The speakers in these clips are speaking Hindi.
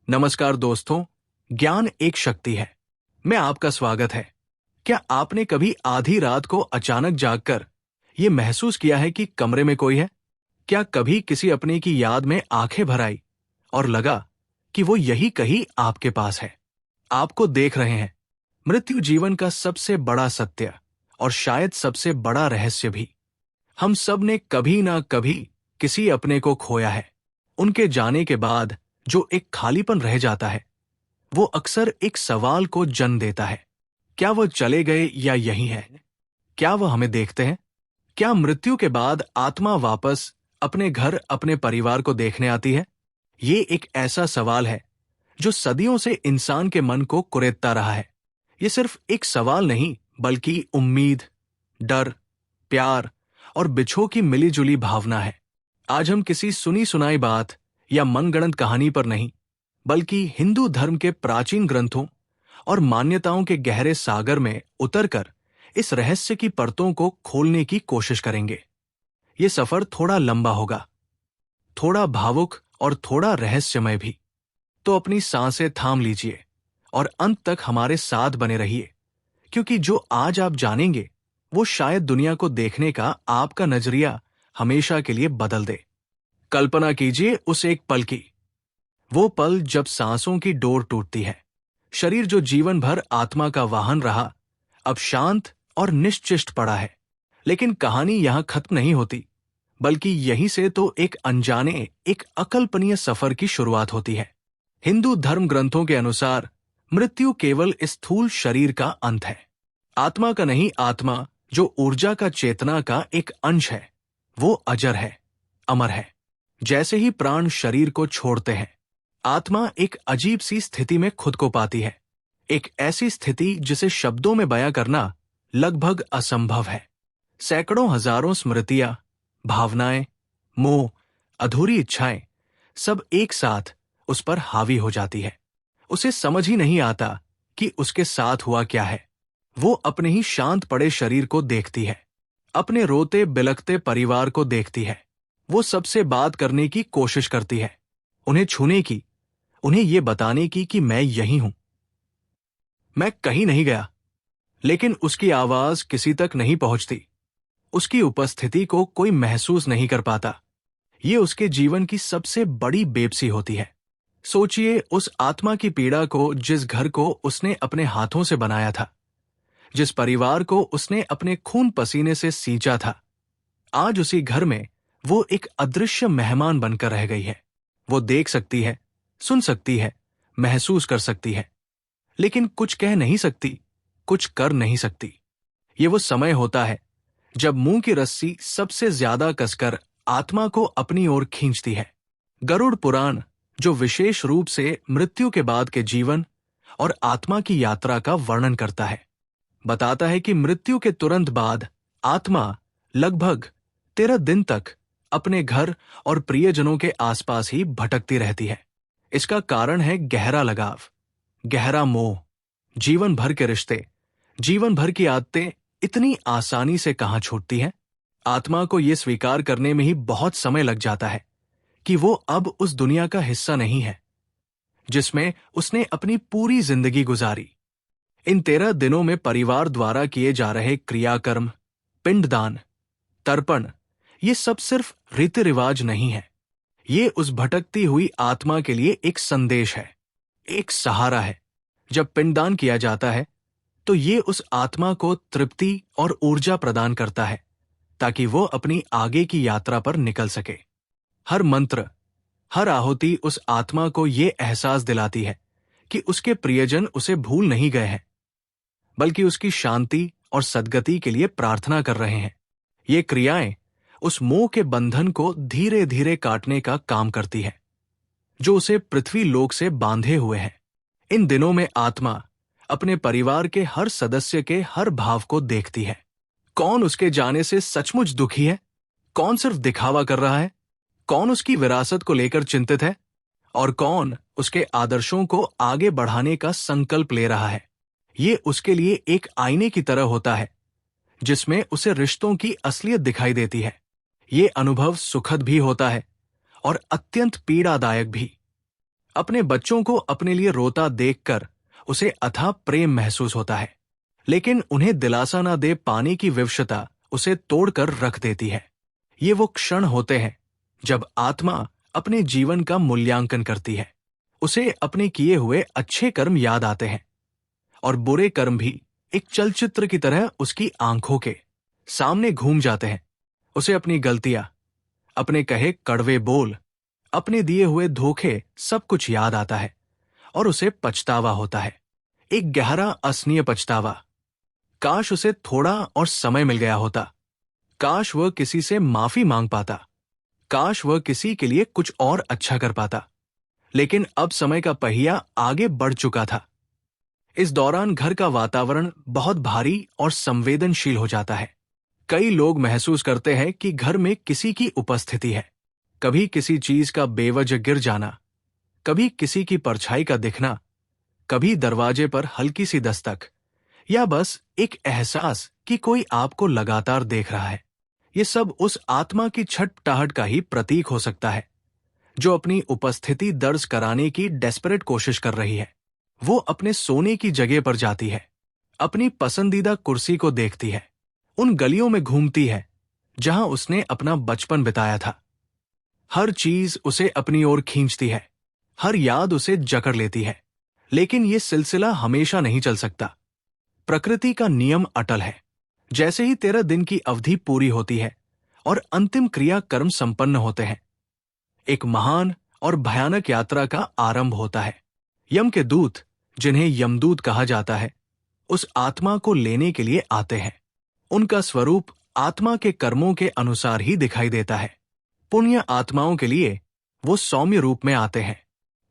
नमस्कार दोस्तों, ज्ञान एक शक्ति है। मैं आपका स्वागत है। क्या आपने कभी आधी रात को अचानक जागकर ये महसूस किया है कि कमरे में कोई है? क्या कभी किसी अपने की याद में आंखें भर आई और लगा कि वो यही कहीं आपके पास है, आपको देख रहे हैं? मृत्यु जीवन का सबसे बड़ा सत्य और शायद सबसे बड़ा रहस्य भी। हम सब ने कभी ना कभी किसी अपने को खोया है। उनके जाने के बाद जो एक खालीपन रह जाता है, वो अक्सर एक सवाल को जन्म देता है। क्या वो चले गए या यही है? क्या वो हमें देखते हैं? क्या मृत्यु के बाद आत्मा वापस अपने घर, अपने परिवार को देखने आती है? ये एक ऐसा सवाल है जो सदियों से इंसान के मन को कुरेदता रहा है। ये सिर्फ एक सवाल नहीं, बल्कि उम्मीद, डर, प्यार और बिछो की मिलीजुली भावना है। आज हम किसी सुनी सुनाई बात या मनगढ़ंत कहानी पर नहीं, बल्कि हिंदू धर्म के प्राचीन ग्रंथों और मान्यताओं के गहरे सागर में उतरकर इस रहस्य की परतों को खोलने की कोशिश करेंगे। ये सफर थोड़ा लंबा होगा, थोड़ा भावुक और थोड़ा रहस्यमय भी। तो अपनी सांसें थाम लीजिए और अंत तक हमारे साथ बने रहिए, क्योंकि जो आज आप जानेंगे वो शायद दुनिया को देखने का आपका नजरिया हमेशा के लिए बदल दे। कल्पना कीजिए उस एक पल की, वो पल जब सांसों की डोर टूटती है। शरीर जो जीवन भर आत्मा का वाहन रहा, अब शांत और निश्चिष्ट पड़ा है। लेकिन कहानी यहां खत्म नहीं होती, बल्कि यहीं से तो एक अनजाने, एक अकल्पनीय सफर की शुरुआत होती है। हिंदू धर्म ग्रंथों के अनुसार मृत्यु केवल स्थूल शरीर का अंत है। आत्मा का नहीं, आत्मा जो ऊर्जा का, चेतना का एक अंश है, वो अजर है, अमर है। जैसे ही प्राण शरीर को छोड़ते हैं, आत्मा एक अजीब सी स्थिति में खुद को पाती है। एक ऐसी स्थिति जिसे शब्दों में बयां करना लगभग असंभव है। सैकड़ों हजारों स्मृतियां, भावनाएं, मोह, अधूरी इच्छाएं सब एक साथ उस पर हावी हो जाती है। उसे समझ ही नहीं आता कि उसके साथ हुआ क्या है। वो अपने ही शांत पड़े शरीर को देखती है, अपने रोते बिलखते परिवार को देखती है। वो सबसे बात करने की कोशिश करती है, उन्हें छूने की, उन्हें ये बताने की कि मैं यही हूं, मैं कहीं नहीं गया। लेकिन उसकी आवाज किसी तक नहीं पहुंचती। उसकी उपस्थिति को कोई महसूस नहीं कर पाता। ये उसके जीवन की सबसे बड़ी बेबसी होती है। सोचिए उस आत्मा की पीड़ा को, जिस घर को उसने अपने हाथों से बनाया था, जिस परिवार को उसने अपने खून पसीने से सींचा था। आज उसी घर में वो एक अदृश्य मेहमान बनकर रह गई है। वो देख सकती है, सुन सकती है, महसूस कर सकती है, लेकिन कुछ कह नहीं सकती, कुछ कर नहीं सकती। ये वो समय होता है जब मुंह की रस्सी सबसे ज्यादा कसकर आत्मा को अपनी ओर खींचती है। गरुड़ पुराण, जो विशेष रूप से मृत्यु के बाद के जीवन और आत्मा की यात्रा का वर्णन करता है, बताता है कि मृत्यु के तुरंत बाद आत्मा लगभग 13 दिन तक अपने घर और प्रियजनों के आसपास ही भटकती रहती है। इसका कारण है गहरा लगाव, गहरा मोह। जीवन भर के रिश्ते, जीवन भर की आदतें इतनी आसानी से कहां छूटती हैं? आत्मा को यह स्वीकार करने में ही बहुत समय लग जाता है कि वो अब उस दुनिया का हिस्सा नहीं है जिसमें उसने अपनी पूरी जिंदगी गुजारी। इन 13 दिनों में परिवार द्वारा किए जा रहे क्रियाकर्म, पिंडदान, तर्पण, ये सब सिर्फ रीति रिवाज नहीं है। ये उस भटकती हुई आत्मा के लिए एक संदेश है, एक सहारा है। जब पिंडदान किया जाता है तो ये उस आत्मा को तृप्ति और ऊर्जा प्रदान करता है, ताकि वो अपनी आगे की यात्रा पर निकल सके। हर मंत्र, हर आहुति उस आत्मा को ये एहसास दिलाती है कि उसके प्रियजन उसे भूल नहीं गए हैं, बल्कि उसकी शांति और सद्गति के लिए प्रार्थना कर रहे हैं। ये क्रियाएं उस मोह के बंधन को धीरे धीरे काटने का काम करती है, जो उसे पृथ्वी लोक से बांधे हुए है। इन दिनों में आत्मा अपने परिवार के हर सदस्य के हर भाव को देखती है। कौन उसके जाने से सचमुच दुखी है, कौन सिर्फ दिखावा कर रहा है, कौन उसकी विरासत को लेकर चिंतित है, और कौन उसके आदर्शों को आगे बढ़ाने का संकल्प ले रहा है। ये उसके लिए एक आईने की तरह होता है, जिसमें उसे रिश्तों की असलियत दिखाई देती है। ये अनुभव सुखद भी होता है और अत्यंत पीड़ादायक भी। अपने बच्चों को अपने लिए रोता देखकर उसे अथाह प्रेम महसूस होता है, लेकिन उन्हें दिलासा न दे पाने की विवशता उसे तोड़कर रख देती है। ये वो क्षण होते हैं जब आत्मा अपने जीवन का मूल्यांकन करती है। उसे अपने किए हुए अच्छे कर्म याद आते हैं और बुरे कर्म भी एक चलचित्र की तरह उसकी आंखों के सामने घूम जाते हैं। उसे अपनी गलतियां, अपने कहे कड़वे बोल, अपने दिए हुए धोखे सब कुछ याद आता है और उसे पछतावा होता है, एक गहरा असनीय पछतावा। काश उसे थोड़ा और समय मिल गया होता, काश वह किसी से माफी मांग पाता, काश वह किसी के लिए कुछ और अच्छा कर पाता। लेकिन अब समय का पहिया आगे बढ़ चुका था। इस दौरान घर का वातावरण बहुत भारी और संवेदनशील हो जाता है। कई लोग महसूस करते हैं कि घर में किसी की उपस्थिति है। कभी किसी चीज का बेवजह गिर जाना, कभी किसी की परछाई का दिखना, कभी दरवाजे पर हल्की सी दस्तक, या बस एक एहसास कि कोई आपको लगातार देख रहा है। ये सब उस आत्मा की छटपटाहट का ही प्रतीक हो सकता है जो अपनी उपस्थिति दर्ज कराने की डेस्परेट कोशिश कर रही है। वो अपने सोने की जगह पर जाती है, अपनी पसंदीदा कुर्सी को देखती है, उन गलियों में घूमती है जहां उसने अपना बचपन बिताया था। हर चीज उसे अपनी ओर खींचती है, हर याद उसे जकड़ लेती है। लेकिन ये सिलसिला हमेशा नहीं चल सकता। प्रकृति का नियम अटल है। जैसे ही 13 दिन की अवधि पूरी होती है और अंतिम क्रिया कर्म संपन्न होते हैं, एक महान और भयानक यात्रा का आरंभ होता है। यम के दूत, जिन्हें यमदूत कहा जाता है, उस आत्मा को लेने के लिए आते हैं। उनका स्वरूप आत्मा के कर्मों के अनुसार ही दिखाई देता है। पुण्य आत्माओं के लिए वो सौम्य रूप में आते हैं,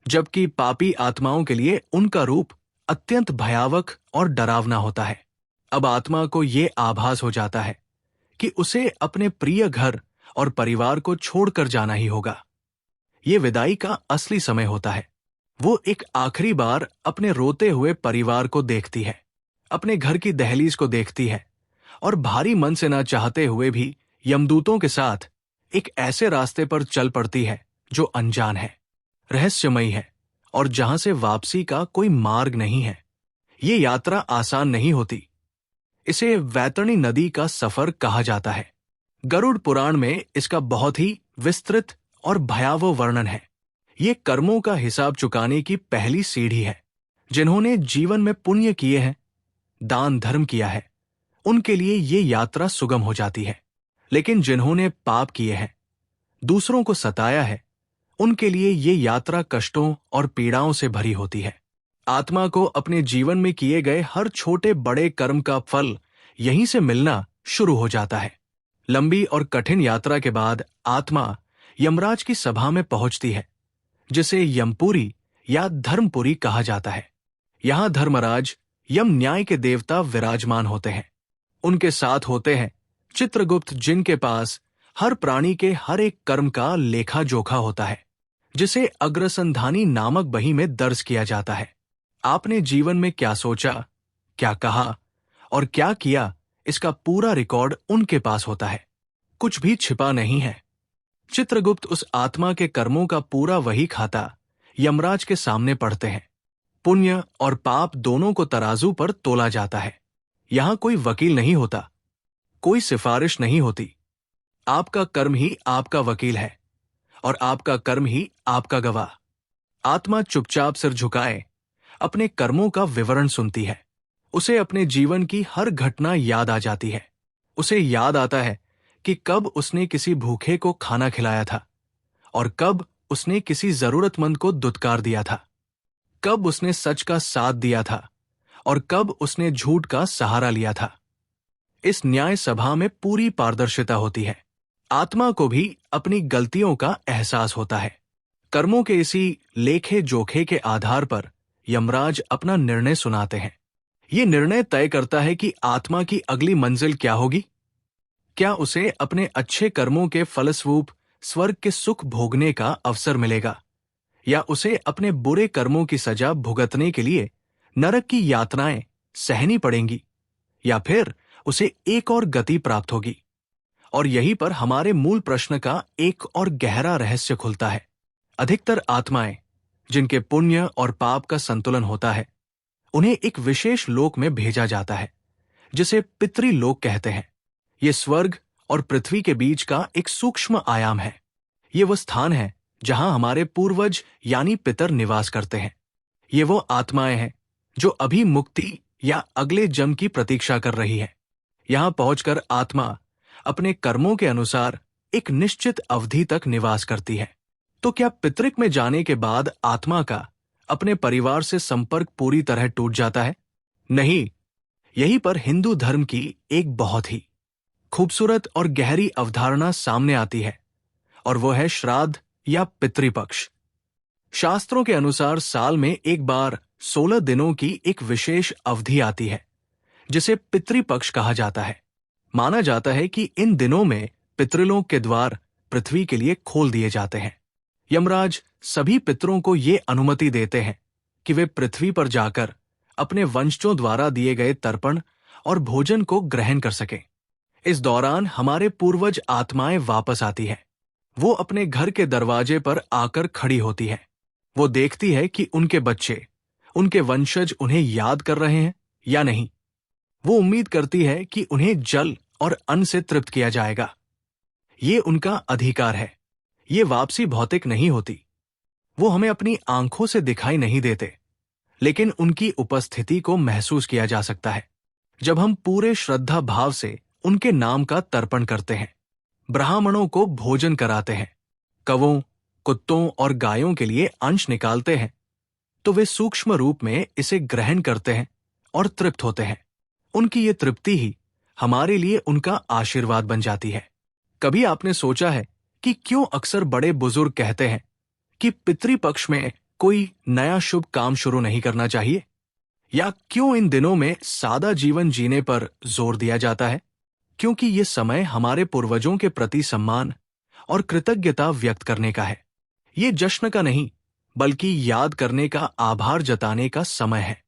जबकि पापी आत्माओं के लिए उनका रूप अत्यंत भयावक और डरावना होता है। अब आत्मा को ये आभास हो जाता है कि उसे अपने प्रिय घर और परिवार को छोड़कर जाना ही होगा। ये विदाई का असली समय होता है। वो एक आखिरी बार अपने रोते हुए परिवार को देखती है, अपने घर की दहलीज को देखती है और भारी मन से ना चाहते हुए भी यमदूतों के साथ एक ऐसे रास्ते पर चल पड़ती है जो अनजान है, रहस्यमयी है और जहां से वापसी का कोई मार्ग नहीं है। ये यात्रा आसान नहीं होती। इसे वैतरणी नदी का सफर कहा जाता है। गरुड़ पुराण में इसका बहुत ही विस्तृत और भयावह वर्णन है। ये कर्मों का हिसाब चुकाने की पहली सीढ़ी है। जिन्होंने जीवन में पुण्य किए हैं, दान धर्म किया है, उनके लिए ये यात्रा सुगम हो जाती है। लेकिन जिन्होंने पाप किए हैं, दूसरों को सताया है, उनके लिए ये यात्रा कष्टों और पीड़ाओं से भरी होती है। आत्मा को अपने जीवन में किए गए हर छोटे बड़े कर्म का फल यहीं से मिलना शुरू हो जाता है। लंबी और कठिन यात्रा के बाद आत्मा यमराज की सभा में पहुंचती है, जिसे यमपुरी या धर्मपुरी कहा जाता है। यहां धर्मराज, यम न्याय के देवता विराजमान होते हैं। उनके साथ होते हैं चित्रगुप्त, जिनके पास हर प्राणी के हर एक कर्म का लेखा जोखा होता है, जिसे अग्रसंधानी नामक बही में दर्ज किया जाता है। आपने जीवन में क्या सोचा, क्या कहा और क्या किया, इसका पूरा रिकॉर्ड उनके पास होता है। कुछ भी छिपा नहीं है। चित्रगुप्त उस आत्मा के कर्मों का पूरा वही खाता यमराज के सामने पढ़ते हैं। पुण्य और पाप दोनों को तराजू पर तोला जाता है। यहां कोई वकील नहीं होता, कोई सिफारिश नहीं होती। आपका कर्म ही आपका वकील है और आपका कर्म ही आपका गवाह। आत्मा चुपचाप सिर झुकाए अपने कर्मों का विवरण सुनती है। उसे अपने जीवन की हर घटना याद आ जाती है। उसे याद आता है कि कब उसने किसी भूखे को खाना खिलाया था और कब उसने किसी जरूरतमंद को दुत्कार दिया था, कब उसने सच का साथ दिया था और कब उसने झूठ का सहारा लिया था। इस न्याय सभा में पूरी पारदर्शिता होती है। आत्मा को भी अपनी गलतियों का एहसास होता है। कर्मों के इसी लेखे जोखे के आधार पर यमराज अपना निर्णय सुनाते हैं। ये निर्णय तय करता है कि आत्मा की अगली मंजिल क्या होगी। क्या उसे अपने अच्छे कर्मों के फलस्वरूप स्वर्ग के सुख भोगने का अवसर मिलेगा, या उसे अपने बुरे कर्मों की सजा भुगतने के लिए नरक की यातनाएं सहनी पड़ेंगी, या फिर उसे एक और गति प्राप्त होगी। और यहीं पर हमारे मूल प्रश्न का एक और गहरा रहस्य खुलता है। अधिकतर आत्माएं जिनके पुण्य और पाप का संतुलन होता है, उन्हें एक विशेष लोक में भेजा जाता है जिसे पितृलोक कहते हैं। ये स्वर्ग और पृथ्वी के बीच का एक सूक्ष्म आयाम है। ये वो स्थान है जहां हमारे पूर्वज यानी पितर निवास करते हैं। ये वो आत्माएं हैं जो अभी मुक्ति या अगले जन्म की प्रतीक्षा कर रही है। यहां पहुंचकर आत्मा अपने कर्मों के अनुसार एक निश्चित अवधि तक निवास करती है। तो क्या पितृक में जाने के बाद आत्मा का अपने परिवार से संपर्क पूरी तरह टूट जाता है? नहीं। यहीं पर हिंदू धर्म की एक बहुत ही खूबसूरत और गहरी अवधारणा सामने आती है, और वो है श्राद्ध या पितृपक्ष। शास्त्रों के अनुसार साल में एक बार 16 दिनों की एक विशेष अवधि आती है जिसे पितृपक्ष कहा जाता है। माना जाता है कि इन दिनों में पितृलोक के द्वार पृथ्वी के लिए खोल दिए जाते हैं। यमराज सभी पितरों को ये अनुमति देते हैं कि वे पृथ्वी पर जाकर अपने वंशजों द्वारा दिए गए तर्पण और भोजन को ग्रहण कर सकें। इस दौरान हमारे पूर्वज आत्माएं वापस आती हैं। वो अपने घर के दरवाजे पर आकर खड़ी होती है। वो देखती है कि उनके बच्चे, उनके वंशज उन्हें याद कर रहे हैं या नहीं। वो उम्मीद करती है कि उन्हें जल और अन्न से तृप्त किया जाएगा। ये उनका अधिकार है। ये वापसी भौतिक नहीं होती। वो हमें अपनी आंखों से दिखाई नहीं देते, लेकिन उनकी उपस्थिति को महसूस किया जा सकता है जब हम पूरे श्रद्धा भाव से उनके नाम का तर्पण करते हैं, ब्राह्मणों को भोजन कराते हैं, कौवों, कुत्तों और गायों के लिए अंश निकालते हैं, तो वे सूक्ष्म रूप में इसे ग्रहण करते हैं और तृप्त होते हैं। उनकी ये तृप्ति ही हमारे लिए उनका आशीर्वाद बन जाती है। कभी आपने सोचा है कि क्यों अक्सर बड़े बुजुर्ग कहते हैं कि पितृपक्ष में कोई नया शुभ काम शुरू नहीं करना चाहिए? या क्यों इन दिनों में सादा जीवन जीने पर जोर दिया जाता है? क्योंकि ये समय हमारे पूर्वजों के प्रति सम्मान और कृतज्ञता व्यक्त करने का है। ये जश्न का नहीं, बल्कि याद करने का, आभार जताने का समय है।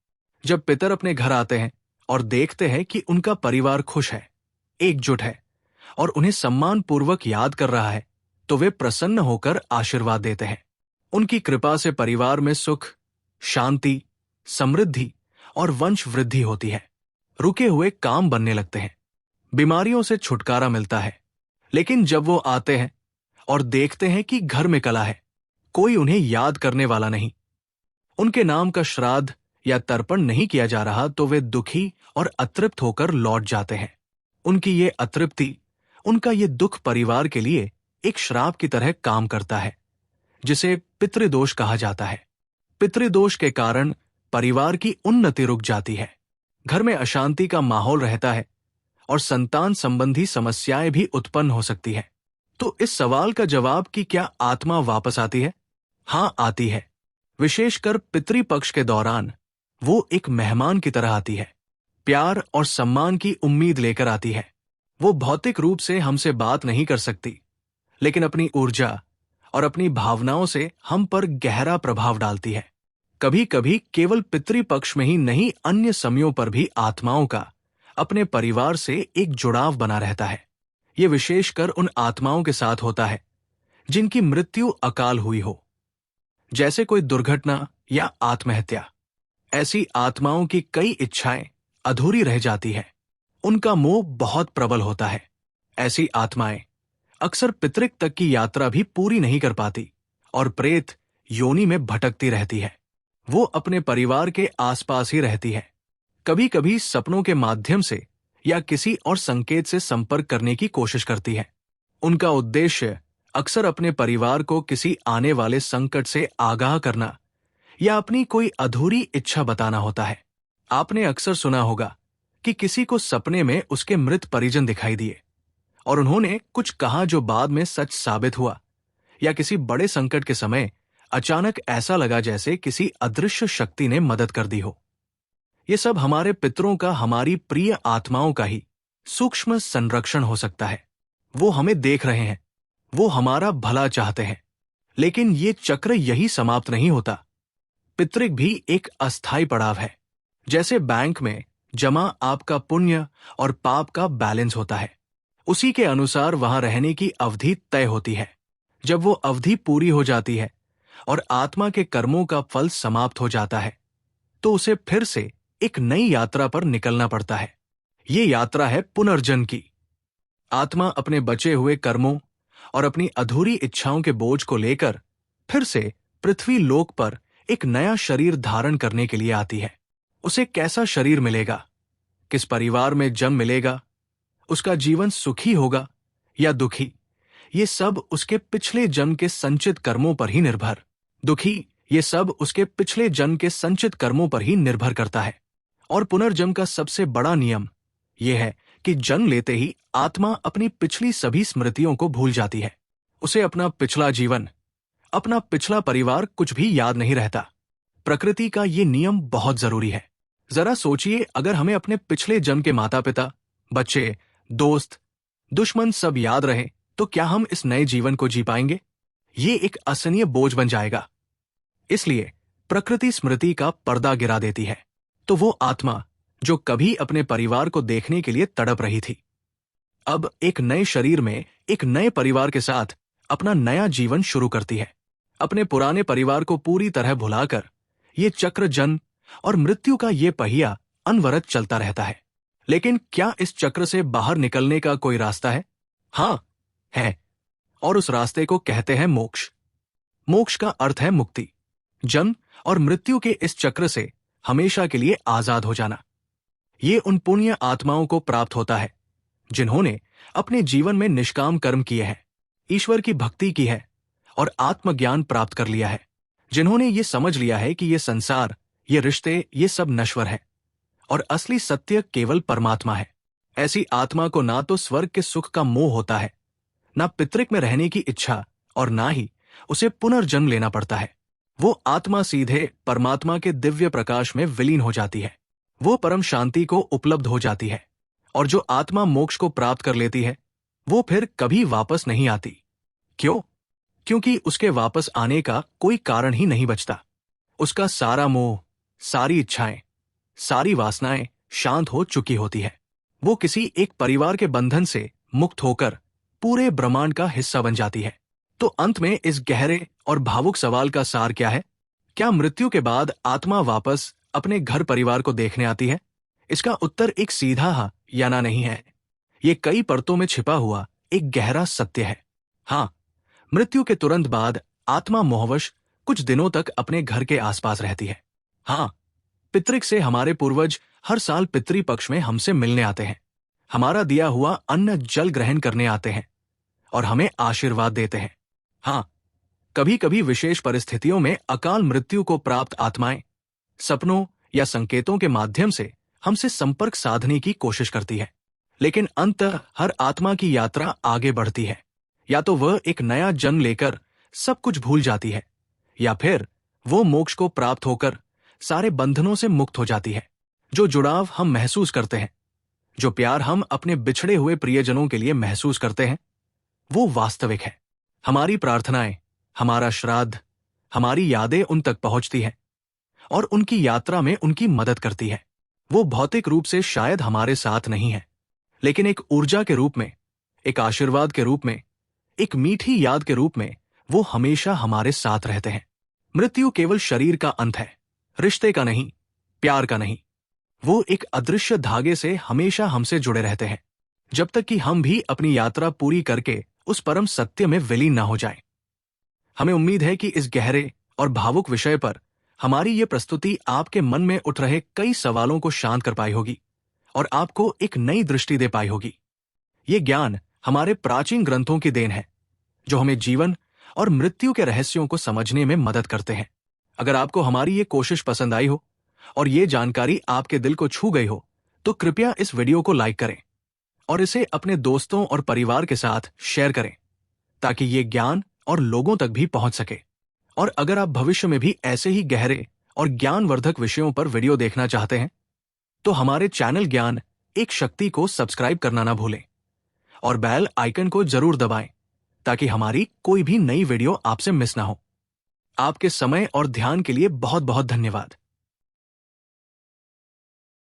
जब पितर अपने घर आते हैं और देखते हैं कि उनका परिवार खुश है, एकजुट है और उन्हें सम्मान पूर्वक याद कर रहा है, तो वे प्रसन्न होकर आशीर्वाद देते हैं। उनकी कृपा से परिवार में सुख, शांति, समृद्धि और वंश वृद्धि होती है। रुके हुए काम बनने लगते हैं, बीमारियों से छुटकारा मिलता है। लेकिन जब वो आते हैं और देखते हैं कि घर में कला है, कोई उन्हें याद करने वाला नहीं, उनके नाम का श्राद्ध या तर्पण नहीं किया जा रहा, तो वे दुखी और अतृप्त होकर लौट जाते हैं। उनकी ये अतृप्ति, उनका ये दुख परिवार के लिए एक श्राप की तरह काम करता है, जिसे पितृदोष कहा जाता है। पितृदोष के कारण परिवार की उन्नति रुक जाती है, घर में अशांति का माहौल रहता है और संतान संबंधी समस्याएं भी उत्पन्न हो सकती है। तो इस सवाल का जवाब कि क्या आत्मा वापस आती है? हाँ, आती है। विशेषकर पितृपक्ष के दौरान वो एक मेहमान की तरह आती है, प्यार और सम्मान की उम्मीद लेकर आती है। वो भौतिक रूप से हमसे बात नहीं कर सकती, लेकिन अपनी ऊर्जा और अपनी भावनाओं से हम पर गहरा प्रभाव डालती है। कभी कभी केवल पितृपक्ष में ही नहीं, अन्य समयों पर भी आत्माओं का अपने परिवार से एक जुड़ाव बना रहता है। ये विशेषकर उन आत्माओं के साथ होता है जिनकी मृत्यु अकाल हुई हो, जैसे कोई दुर्घटना या आत्महत्या। ऐसी आत्माओं की कई इच्छाएं अधूरी रह जाती है, उनका मोह बहुत प्रबल होता है। ऐसी आत्माएं अक्सर पितृक तक की यात्रा भी पूरी नहीं कर पाती और प्रेत योनि में भटकती रहती है। वो अपने परिवार के आसपास ही रहती है, कभी कभी सपनों के माध्यम से या किसी और संकेत से संपर्क करने की कोशिश करती है। उनका उद्देश्य अक्सर अपने परिवार को किसी आने वाले संकट से आगाह करना या अपनी कोई अधूरी इच्छा बताना होता है। आपने अक्सर सुना होगा कि किसी को सपने में उसके मृत परिजन दिखाई दिए और उन्होंने कुछ कहा जो बाद में सच साबित हुआ, या किसी बड़े संकट के समय अचानक ऐसा लगा जैसे किसी अदृश्य शक्ति ने मदद कर दी हो। ये सब हमारे पितरों का, हमारी प्रिय आत्माओं का ही सूक्ष्म संरक्षण हो सकता है। वो हमें देख रहे हैं, वो हमारा भला चाहते हैं। लेकिन ये चक्र यही समाप्त नहीं होता। पितृक भी एक अस्थायी पड़ाव है। जैसे बैंक में जमा आपका पुण्य और पाप का बैलेंस होता है, उसी के अनुसार वहां रहने की अवधि तय होती है। जब वो अवधि पूरी हो जाती है और आत्मा के कर्मों का फल समाप्त हो जाता है, तो उसे फिर से एक नई यात्रा पर निकलना पड़ता है। ये यात्रा है पुनर्जन्म की। आत्मा अपने बचे हुए कर्मों और अपनी अधूरी इच्छाओं के बोझ को लेकर फिर से पृथ्वी लोक पर एक नया शरीर धारण करने के लिए आती है। उसे कैसा शरीर मिलेगा, किस परिवार में जन्म मिलेगा, उसका जीवन सुखी होगा या दुखी, ये सब उसके पिछले जन्म के संचित कर्मों पर ही निर्भर दुखी ये सब उसके पिछले जन्म के संचित कर्मों पर ही निर्भर करता है। और पुनर्जन्म का सबसे बड़ा नियम यह है कि जन्म लेते ही आत्मा अपनी पिछली सभी स्मृतियों को भूल जाती है। उसे अपना पिछला जीवन, अपना पिछला परिवार कुछ भी याद नहीं रहता। प्रकृति का ये नियम बहुत जरूरी है। जरा सोचिए, अगर हमें अपने पिछले जन्म के माता पिता, बच्चे, दोस्त, दुश्मन सब याद रहे तो क्या हम इस नए जीवन को जी पाएंगे? ये एक असहनीय बोझ बन जाएगा। इसलिए प्रकृति स्मृति का पर्दा गिरा देती है। तो वो आत्मा जो कभी अपने परिवार को देखने के लिए तड़प रही थी, अब एक नए शरीर में एक नए परिवार के साथ अपना नया जीवन शुरू करती है। अपने पुराने परिवार को पूरी तरह भुलाकर ये चक्र जन्म और मृत्यु का ये पहिया अनवरत चलता रहता है। लेकिन क्या इस चक्र से बाहर निकलने का कोई रास्ता है? हाँ, है। और उस रास्ते को कहते हैं मोक्ष। मोक्ष का अर्थ है मुक्ति, जन्म और मृत्यु के इस चक्र से हमेशा के लिए आजाद हो जाना। ये उन पुण्य आत्माओं को प्राप्त होता है जिन्होंने अपने जीवन में निष्काम कर्म किए हैं, ईश्वर की भक्ति की है और आत्मज्ञान प्राप्त कर लिया है, जिन्होंने ये समझ लिया है कि ये संसार, ये रिश्ते, ये सब नश्वर है और असली सत्य केवल परमात्मा है। ऐसी आत्मा को ना तो स्वर्ग के सुख का मोह होता है, ना पितृक में रहने की इच्छा और ना ही उसे पुनर्जन्म लेना पड़ता है। वो आत्मा सीधे परमात्मा के दिव्य प्रकाश में विलीन हो जाती है। वो परम शांति को उपलब्ध हो जाती है और जो आत्मा मोक्ष को प्राप्त कर लेती है वो फिर कभी वापस नहीं आती। क्यों? क्योंकि उसके वापस आने का कोई कारण ही नहीं बचता। उसका सारा मोह, सारी इच्छाएं, सारी वासनाएं शांत हो चुकी होती है। वो किसी एक परिवार के बंधन से मुक्त होकर पूरे ब्रह्मांड का हिस्सा बन जाती है। तो अंत में इस गहरे और भावुक सवाल का सार क्या है? क्या मृत्यु के बाद आत्मा वापस अपने घर परिवार को देखने आती है? इसका उत्तर एक सीधा हाँ या ना नहीं है। ये कई परतों में छिपा हुआ एक गहरा सत्य है। हाँ, मृत्यु के तुरंत बाद आत्मा मोहवश कुछ दिनों तक अपने घर के आसपास रहती है। हाँ, पितृक से हमारे पूर्वज हर साल पितृ पक्ष में हमसे मिलने आते हैं, हमारा दिया हुआ अन्न जल ग्रहण करने आते हैं और हमें आशीर्वाद देते हैं। हाँ, कभी कभी विशेष परिस्थितियों में अकाल मृत्यु को प्राप्त आत्माएं सपनों या संकेतों के माध्यम से हमसे संपर्क साधने की कोशिश करती है। लेकिन अंततः हर आत्मा की यात्रा आगे बढ़ती है। या तो वह एक नया जन्म लेकर सब कुछ भूल जाती है या फिर वो मोक्ष को प्राप्त होकर सारे बंधनों से मुक्त हो जाती है। जो जुड़ाव हम महसूस करते हैं, जो प्यार हम अपने बिछड़े हुए प्रियजनों के लिए महसूस करते हैं, वो वास्तविक है। हमारी प्रार्थनाएं, हमारा श्राद्ध, हमारी यादें उन तक पहुंचती हैं और उनकी यात्रा में उनकी मदद करती है। वो भौतिक रूप से शायद हमारे साथ नहीं है, लेकिन एक ऊर्जा के रूप में, एक आशीर्वाद के रूप में, एक मीठी याद के रूप में वो हमेशा हमारे साथ रहते हैं। मृत्यु केवल शरीर का अंत है, रिश्ते का नहीं, प्यार का नहीं। वो एक अदृश्य धागे से हमेशा हमसे जुड़े रहते हैं, जब तक कि हम भी अपनी यात्रा पूरी करके उस परम सत्य में विलीन ना हो जाएं। हमें उम्मीद है कि इस गहरे और भावुक विषय पर हमारी ये प्रस्तुति आपके मन में उठ रहे कई सवालों को शांत कर पाई होगी और आपको एक नई दृष्टि दे पाई होगी। ये ज्ञान हमारे प्राचीन ग्रंथों की देन है, जो हमें जीवन और मृत्यु के रहस्यों को समझने में मदद करते हैं। अगर आपको हमारी ये कोशिश पसंद आई हो और ये जानकारी आपके दिल को छू गई हो, तो कृपया इस वीडियो को लाइक करें और इसे अपने दोस्तों और परिवार के साथ शेयर करें, ताकि ये ज्ञान और लोगों तक भी पहुंच सके। और अगर आप भविष्य में भी ऐसे ही गहरे और ज्ञानवर्धक विषयों पर वीडियो देखना चाहते हैं, तो हमारे चैनल ज्ञान एक शक्ति को सब्सक्राइब करना ना भूलें और बेल आइकन को जरूर दबाएं, ताकि हमारी कोई भी नई वीडियो आपसे मिस ना हो। आपके समय और ध्यान के लिए बहुत बहुत धन्यवाद।